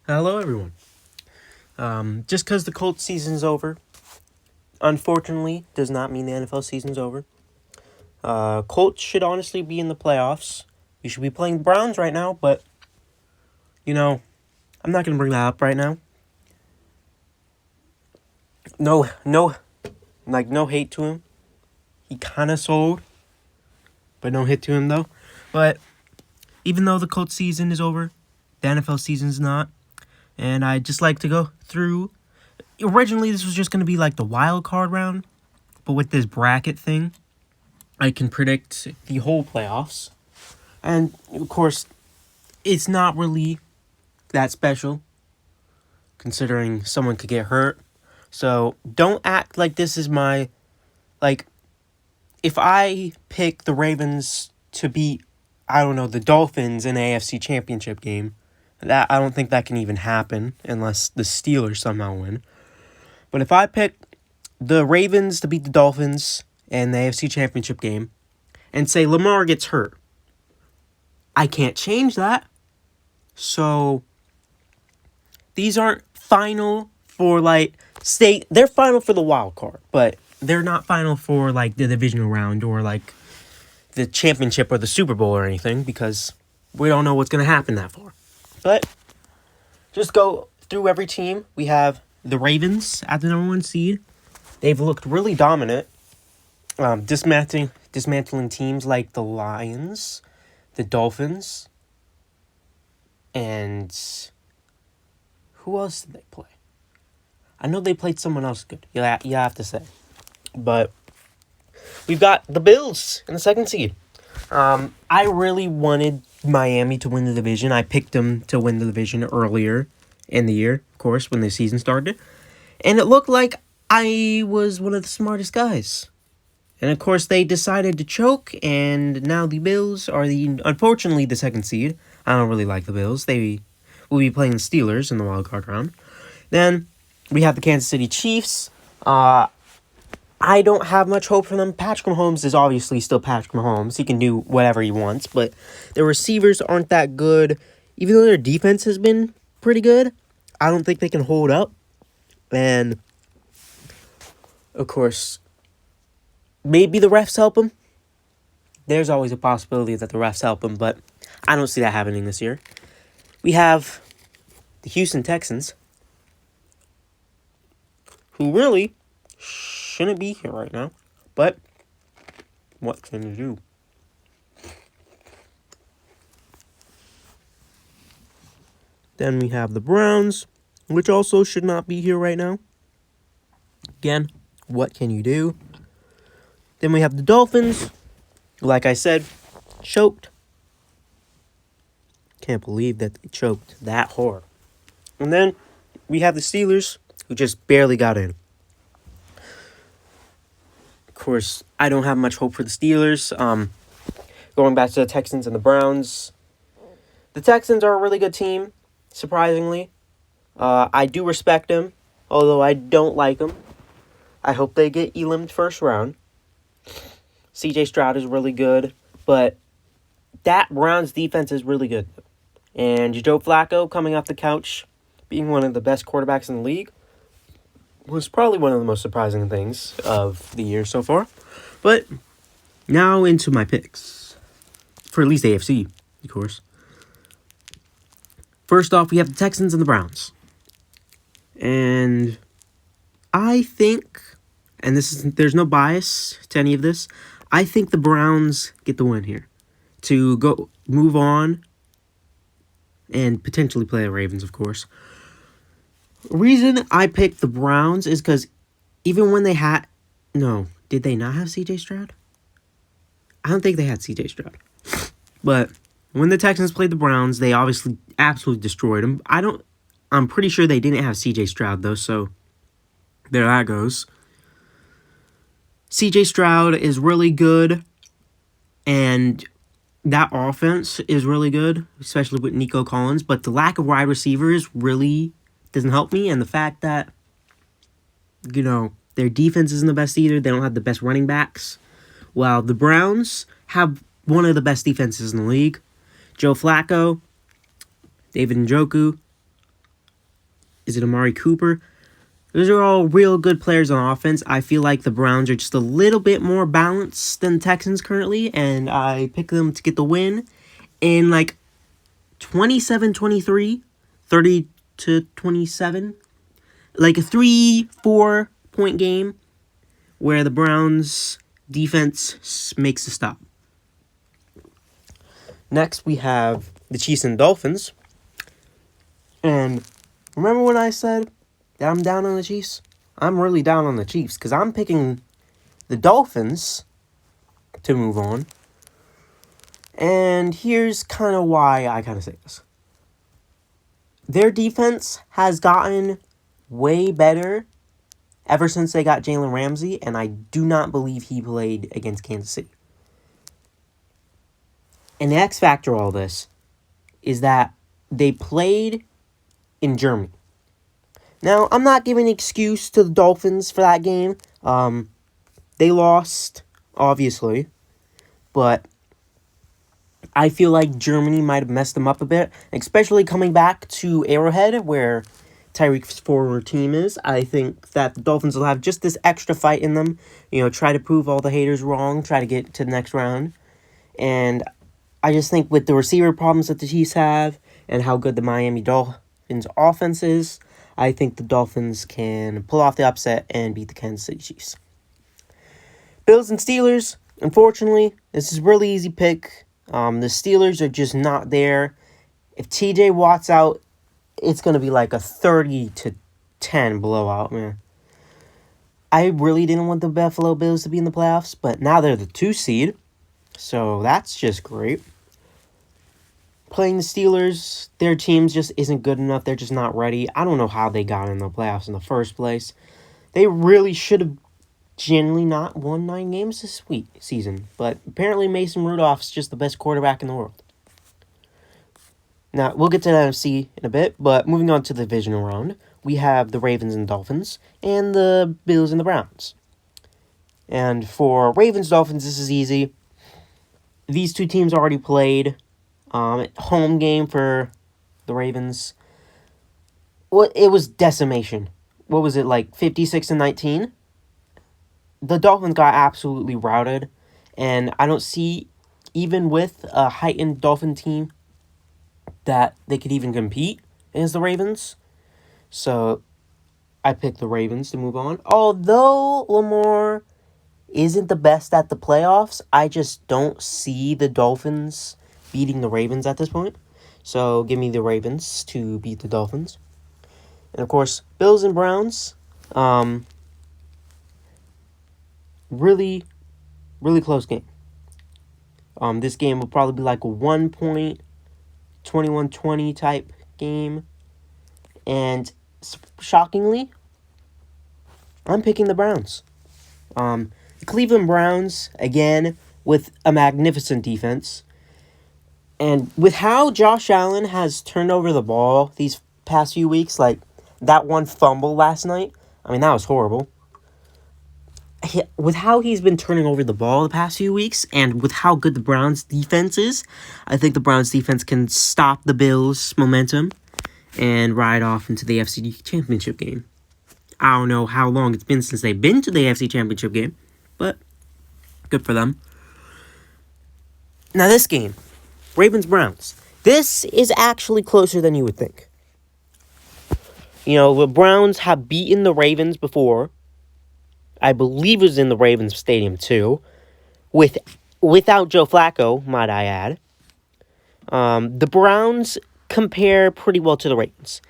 Hello, everyone. Just because the Colts season's over, unfortunately, does not mean the NFL season's over. Colts should honestly be in the playoffs. We should be playing the Browns right now, but, I'm not going to bring that up right now. No hate to him. He kind of sold, but no hit to him, though. But even though the Colts season is over, the NFL season's not. And I'd just like to go through. Originally, this was just going to be like the wild card round, but with this bracket thing, I can predict the whole playoffs. And, of course, it's not really that special, considering someone could get hurt. So, don't act like this is my... if I pick the Ravens to beat, the Dolphins in an AFC Championship game, I don't think that can even happen unless the Steelers somehow win. But if I pick the Ravens to beat the Dolphins in the AFC Championship game, and say Lamar gets hurt, I can't change that. So, these aren't final for, they're final for the wild card, but they're not final for, the divisional round or, the championship or the Super Bowl or anything, because we don't know what's going to happen that far. But, just go through every team. We have the Ravens at the number 1 seed. They've looked really dominant, dismantling teams like the Lions, the Dolphins, and who else did they play? I know they played someone else good. You have to say. But we've got the Bills in the 2nd seed. I really wanted Miami to win the division. I picked them to win the division earlier in the year, of course, when the season started. And it looked like I was one of the smartest guys. And, of course, they decided to choke, and now the Bills are unfortunately the 2nd seed. I don't really like the Bills. They will be playing the Steelers in the wild card round. Then we have the Kansas City Chiefs. I don't have much hope for them. Patrick Mahomes is obviously still Patrick Mahomes. He can do whatever he wants, but their receivers aren't that good. Even though their defense has been pretty good, I don't think they can hold up. And, of course, maybe the refs help them. There's always a possibility that the refs help them, but I don't see that happening this year. We have the Houston Texans, who really shouldn't be here right now, but what can you do? Then we have the Browns, which also should not be here right now. Again, what can you do? Then we have the Dolphins, like I said, choked. Can't believe that they choked that hard. And then we have the Steelers, who just barely got in. Of course, I don't have much hope for the Steelers. Going back to the Texans and the Browns. The Texans are a really good team, surprisingly. I do respect them, although I don't like them. I hope they get eliminated first round. C.J. Stroud is really good, but that Browns defense is really good. And Joe Flacco, coming off the couch, being one of the best quarterbacks in the league, was probably one of the most surprising things of the year so far. But now into my picks. For at least AFC, of course. First off, we have the Texans and the Browns. And I think, and there's no bias to any of this, I think the Browns get the win here. To move on and potentially play the Ravens, of course. The reason I picked the Browns is because even when they had... No, did they not have C.J. Stroud? I don't think they had C.J. Stroud. But when the Texans played the Browns, they obviously absolutely destroyed them. I'm pretty sure they didn't have C.J. Stroud, though, so there that goes. C.J. Stroud is really good, and that offense is really good, especially with Nico Collins, but the lack of wide receivers really doesn't help me, and the fact that, their defense isn't the best either. They don't have the best running backs. While the Browns have one of the best defenses in the league. Joe Flacco, David Njoku, Is it Amari Cooper? Those are all real good players on offense. I feel like the Browns are just a little bit more balanced than the Texans currently, and I pick them to get the win in like 27-23, 30-27. Like a 3-4 point game where the Browns defense makes a stop. Next, we have the Chiefs and Dolphins. And remember when I said that I'm down on the Chiefs? I'm really down on the Chiefs because I'm picking the Dolphins to move on. And here's kind of why I kind of say this. Their defense has gotten way better ever since they got Jalen Ramsey, and I do not believe he played against Kansas City. And the X factor of all this is that they played in Germany. Now, I'm not giving an excuse to the Dolphins for that game. They lost, obviously, but I feel like Germany might have messed them up a bit, especially coming back to Arrowhead, where Tyreek's former team is. I think that the Dolphins will have just this extra fight in them, try to prove all the haters wrong, try to get to the next round. And I just think with the receiver problems that the Chiefs have and how good the Miami Dolphins offense is, I think the Dolphins can pull off the upset and beat the Kansas City Chiefs. Bills and Steelers, unfortunately, this is a really easy pick. The Steelers are just not there. If TJ Watt's out, it's going to be like a 30-10 blowout, man. I really didn't want the Buffalo Bills to be in the playoffs, but now they're the 2 seed, so that's just great. Playing the Steelers, their team just isn't good enough. They're just not ready. I don't know how they got in the playoffs in the first place. They really should have generally not won 9 games this season, but apparently Mason Rudolph's just the best quarterback in the world. Now, we'll get to the NFC in a bit, but moving on to the divisional round, we have the Ravens and Dolphins, and the Bills and the Browns. And for Ravens-Dolphins, this is easy. These two teams already played. Home game for the Ravens. Well, it was decimation. What was it, like 56-19? The Dolphins got absolutely routed, and I don't see, even with a heightened Dolphin team, that they could even compete against the Ravens. So I picked the Ravens to move on. Although Lamar isn't the best at the playoffs, I just don't see the Dolphins beating the Ravens at this point. So give me the Ravens to beat the Dolphins. And of course, Bills and Browns. Really, really close game. This game will probably be like a 1-point, 21-20 type game. And shockingly, I'm picking the Browns. The Cleveland Browns, again, with a magnificent defense. And with how Josh Allen has turned over the ball these past few weeks, like that one fumble last night, I mean, that was horrible. With how he's been turning over the ball the past few weeks, and with how good the Browns' defense is, I think the Browns' defense can stop the Bills' momentum and ride off into the AFC Championship game. I don't know how long it's been since they've been to the AFC Championship game, but good for them. Now this game, Ravens-Browns. This is actually closer than you would think. The Browns have beaten the Ravens before. I believe it was in the Ravens Stadium too, without Joe Flacco, might I add. The Browns compare pretty well to the Ravens,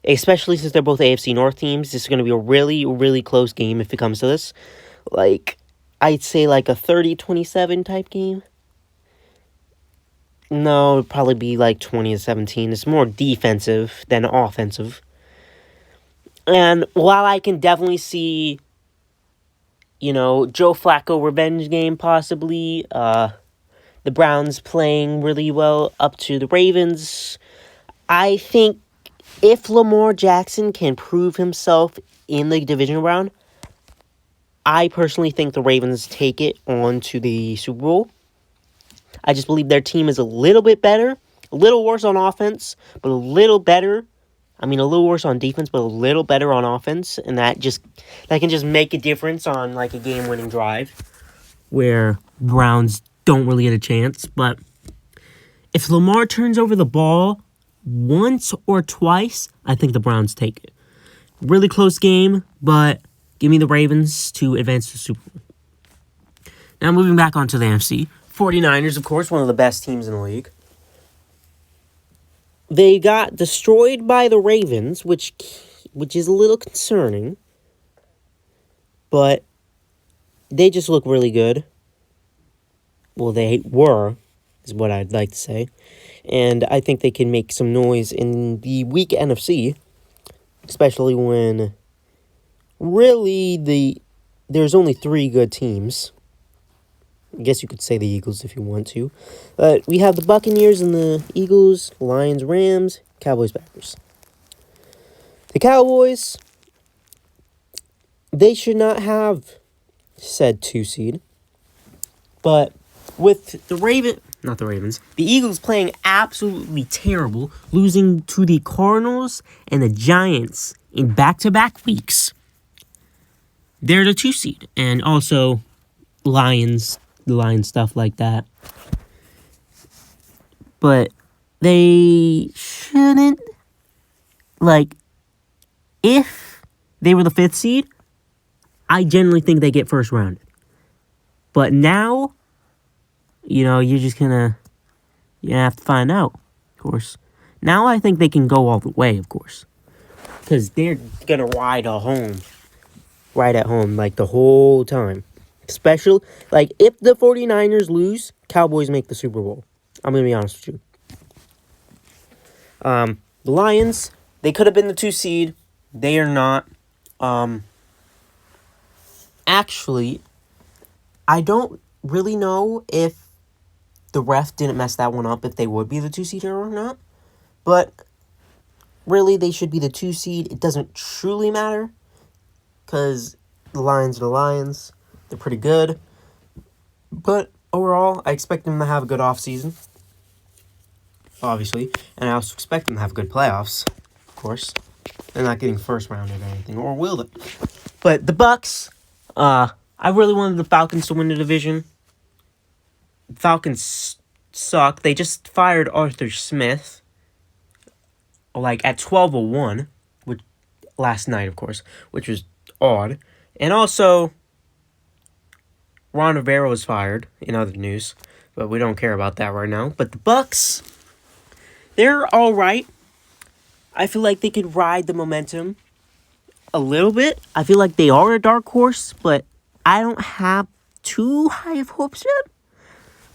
especially since they're both AFC North teams. This is going to be a really, really close game if it comes to this. Like, I'd say like a 30-27 type game. No, it'd probably be like 20-17. It's more defensive than offensive. And while I can definitely see, Joe Flacco revenge game possibly, the Browns playing really well up to the Ravens, I think if Lamar Jackson can prove himself in the divisional round, I personally think the Ravens take it on to the Super Bowl. I just believe their team is a little bit better, a little worse on offense, but a little better I mean, a little worse on defense, but a little better on offense, and that can just make a difference on like a game-winning drive where Browns don't really get a chance. But if Lamar turns over the ball once or twice, I think the Browns take it. Really close game, but give me the Ravens to advance to the Super Bowl. Now moving back onto the NFC. 49ers, of course, one of the best teams in the league. They got destroyed by the Ravens, which is a little concerning. But they just look really good. Well, they were, is what I'd like to say. And I think they can make some noise in the weak NFC. Especially when really there's only 3 good teams. I guess you could say the Eagles if you want to. But we have the Buccaneers and the Eagles, Lions, Rams, Cowboys, Packers. The Cowboys, they should not have said 2 seed. But with the Eagles playing absolutely terrible, losing to the Cardinals and the Giants in back-to-back weeks, they're the 2 seed. And also Lions stuff like that. But they shouldn't, if they were the 5th seed, I generally think they get first rounded. But now, you're just you're gonna have to find out, of course. Now I think they can go all the way, of course. Because they're gonna ride at home, the whole time. Especially, if the 49ers lose, Cowboys make the Super Bowl. I'm going to be honest with you. The Lions, they could have been the 2 seed. They are not. Actually, I don't really know if the ref didn't mess that one up, if they would be the 2 seed or not. But, really, they should be the 2 seed. It doesn't truly matter. Because the Lions are the Lions. They're pretty good. But overall, I expect them to have a good offseason. Obviously. And I also expect them to have good playoffs. Of course. They're not getting first rounded or anything. Or will they? But the Bucks, I really wanted the Falcons to win the division. The Falcons suck. They just fired Arthur Smith. At 12:01. Last night, of course. Which was odd. And also, Ron Rivera was fired, in other news, but we don't care about that right now. But the Bucks, they're all right. I feel like they could ride the momentum a little bit. I feel like they are a dark horse, but I don't have too high of hopes yet.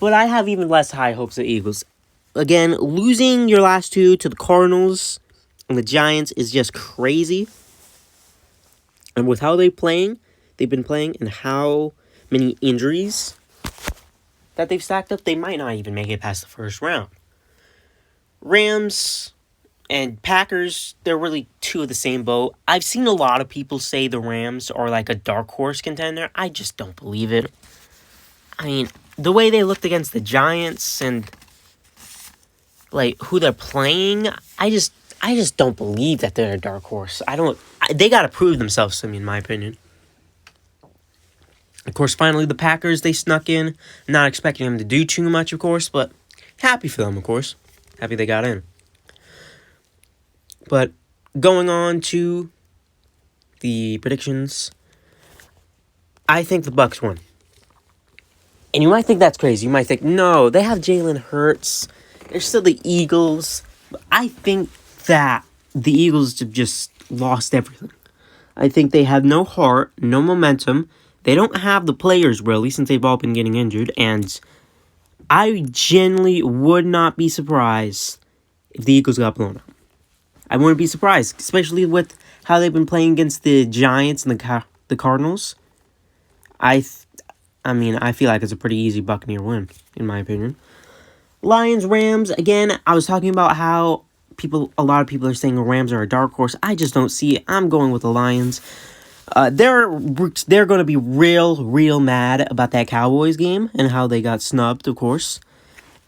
But I have even less high hopes of Eagles. Again, losing your last 2 to the Cardinals and the Giants is just crazy. And with how they've been playing, and how many injuries that they've stacked up, they might not even make it past the first round. Rams and Packers, they're really 2 of the same boat. I've seen a lot of people say the Rams are a dark horse contender. I just don't believe it. I mean, the way they looked against the Giants and who they're playing, I just don't believe that they're a dark horse. They got to prove themselves to me, in my opinion. Of course, finally, the Packers, they snuck in. Not expecting them to do too much, of course, but happy for them, of course. Happy they got in. But going on to the predictions, I think the Bucks won. And you might think that's crazy. You might think, no, they have Jalen Hurts. They're still the Eagles. But I think that the Eagles have just lost everything. I think they have no heart, no momentum. They don't have the players, really, since they've all been getting injured. And I genuinely would not be surprised if the Eagles got blown out. I wouldn't be surprised, especially with how they've been playing against the Giants and the Cardinals. I feel like it's a pretty easy Buccaneer win, in my opinion. Lions, Rams, again, I was talking about how a lot of people are saying the Rams are a dark horse. I just don't see it. I'm going with the Lions. They're going to be real mad about that Cowboys game and how they got snubbed, of course.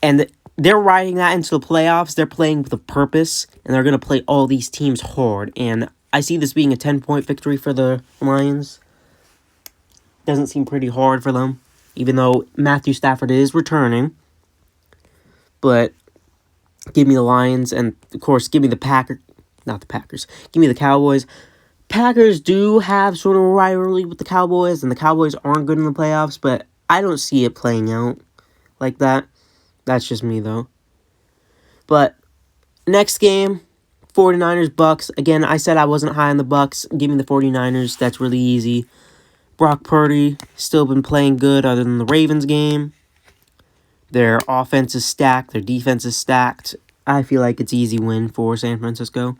And they're riding that into the playoffs. They're playing with a purpose, and they're going to play all these teams hard. And I see this being a 10-point victory for the Lions. Doesn't seem pretty hard for them, even though Matthew Stafford is returning. But give me the Lions, and of course, give me the Packers. Not the Packers. Give me the Cowboys. Packers do have sort of a rivalry with the Cowboys, and the Cowboys aren't good in the playoffs, but I don't see it playing out like that. That's just me, though. But next game, 49ers, Bucks. Again, I said I wasn't high on the Bucks. Give me the 49ers. That's really easy. Brock Purdy still been playing good other than the Ravens game. Their offense is stacked. Their defense is stacked. I feel like it's easy win for San Francisco.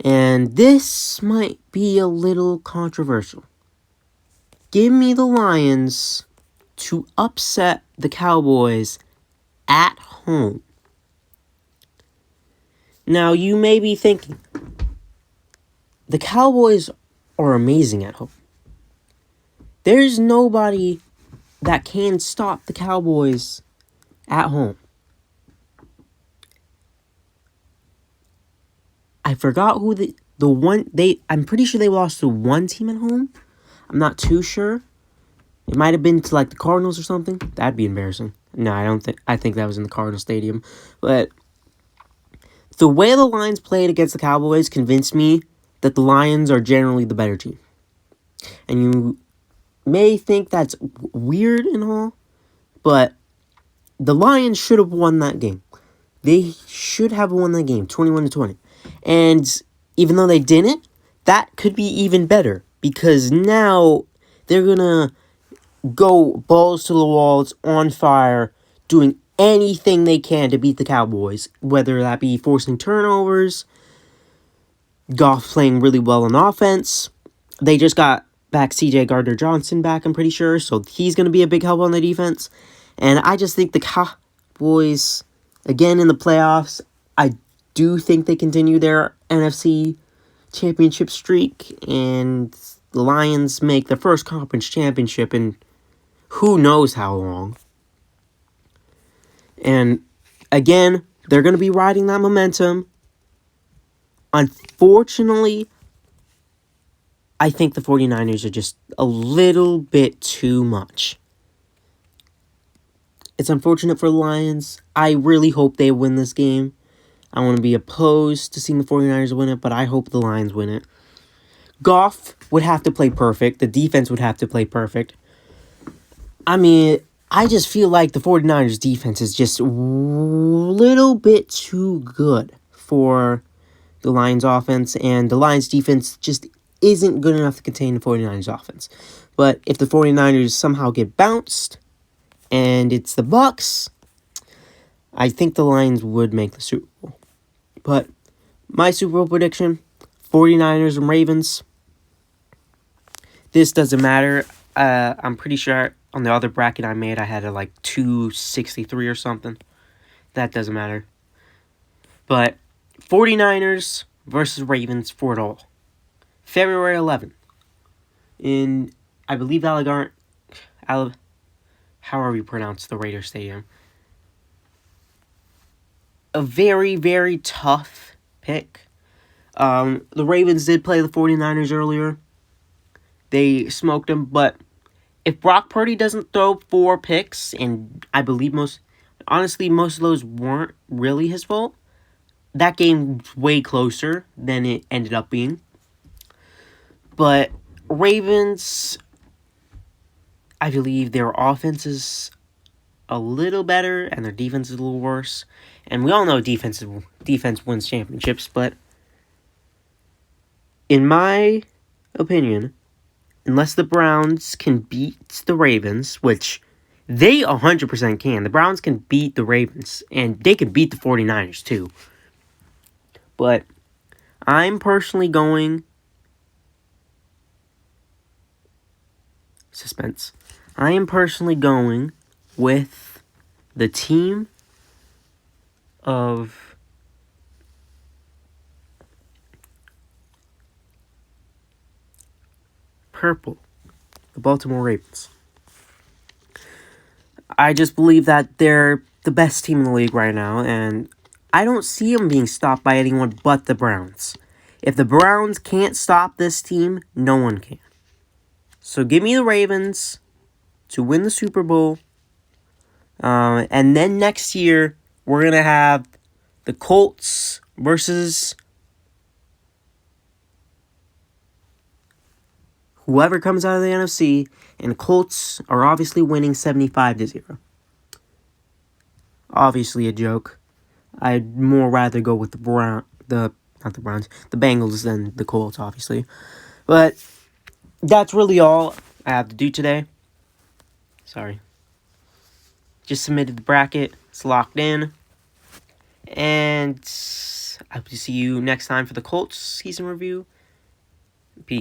And this might be a little controversial. Give me the Lions to upset the Cowboys at home. Now, you may be thinking, the Cowboys are amazing at home. There's nobody that can stop the Cowboys at home. I forgot who I'm pretty sure they lost to one team at home. I'm not too sure. It might have been to like the Cardinals or something. That'd be embarrassing. No, I think that was in the Cardinal Stadium. But the way the Lions played against the Cowboys convinced me that the Lions are generally the better team. And you may think that's weird and all, but the Lions should have won that game. They should have won that game, 21-20. And even though they didn't, that could be even better, because now they're going to go balls to the walls, on fire, doing anything they can to beat the Cowboys, whether that be forcing turnovers, Goff playing really well on offense. They just got back C.J. Gardner-Johnson back, I'm pretty sure, so he's going to be a big help on the defense. And I just think the Cowboys, again in the playoffs, I do think they continue their NFC championship streak, and the Lions make their first conference championship in who knows how long. And again, they're going to be riding that momentum. Unfortunately, I think the 49ers are just a little bit too much. It's unfortunate for the Lions. I really hope they win this game. I want to be opposed to seeing the 49ers win it, but I hope the Lions win it. Goff would have to play perfect. The defense would have to play perfect. I mean, I just feel like the 49ers defense is just a little bit too good for the Lions offense, and the Lions defense just isn't good enough to contain the 49ers offense. But if the 49ers somehow get bounced, and it's the Bucks, I think the Lions would make the Super Bowl. But my Super Bowl prediction, 49ers and Ravens. This doesn't matter. I'm pretty sure on the other bracket I made, I had a 263 or something. That doesn't matter. But 49ers versus Ravens for it all. February 11th. In, I believe, however you pronounce the Raider Stadium. A very, very tough pick. The Ravens did play the 49ers earlier. They smoked them, but if Brock Purdy doesn't throw 4 picks, and I believe most of those weren't really his fault, that game's way closer than it ended up being. But Ravens, I believe their offense is a little better and their defense is a little worse. And we all know defense wins championships, but in my opinion, unless the Browns can beat the Ravens, which they 100% can. The Browns can beat the Ravens, and they can beat the 49ers too. But I'm personally going... Suspense. I am personally going with the team of purple, the Baltimore Ravens. I just believe that their the best team in the league right now, and I don't see them being stopped by anyone but the Browns. If the Browns can't stop this team, no one can. So give me the Ravens to win the Super Bowl. And then next year, we're going to have the Colts versus whoever comes out of the NFC. And the Colts are obviously winning 75-0. Obviously a joke. I'd more rather go with the Bengals than the Colts, obviously. But that's really all I have to do today. Sorry. Just submitted the bracket. It's locked in. And I hope to see you next time for the Colts season review. Peace.